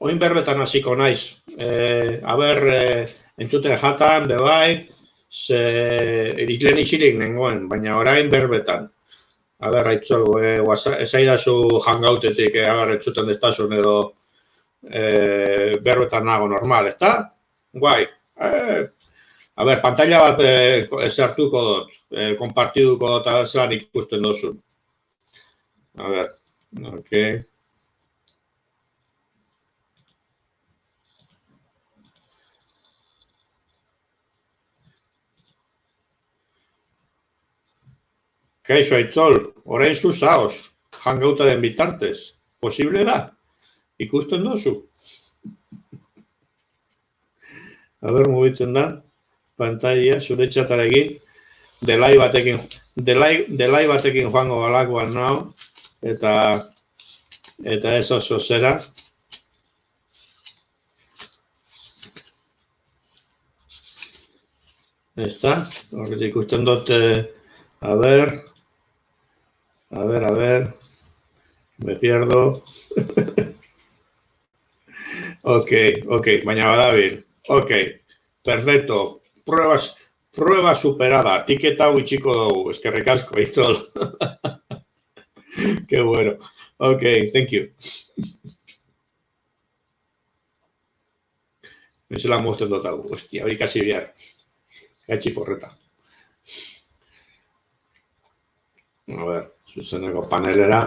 Oin berbetan hasiko naiz. Entzuten jatan, bebai, iritlen isilik nengoen, baina orain berbetan. Aitzol, esaidazu hangoutetik, entzuten destazun edo berbetan nago normal, ezta? Guai. Pantalla bat sartuko dut, konpartiduko dut, zelan ikusten duzun. Ok. Kaixo, Aitzol, orain zu zaoz, hangoutaren bitartez. Posible da? Ikusten duzu? Mugitzen da, pantalla, zure txatarekin, delay batekin joango galakoan nao, eta ez oso zera. Ezta? Horret ikusten dut, me pierdo. Ok, baina badabil. Ok, perfecto. Prueba superada. Tiketa hau itxiko dugu. Eskerrik asko, Aitzol. Qué bueno. Ok, thank you. Bezala mozten dut hau. Hostia, hori kasi bihar. Gatsi porreta. Zuzeneko panelera.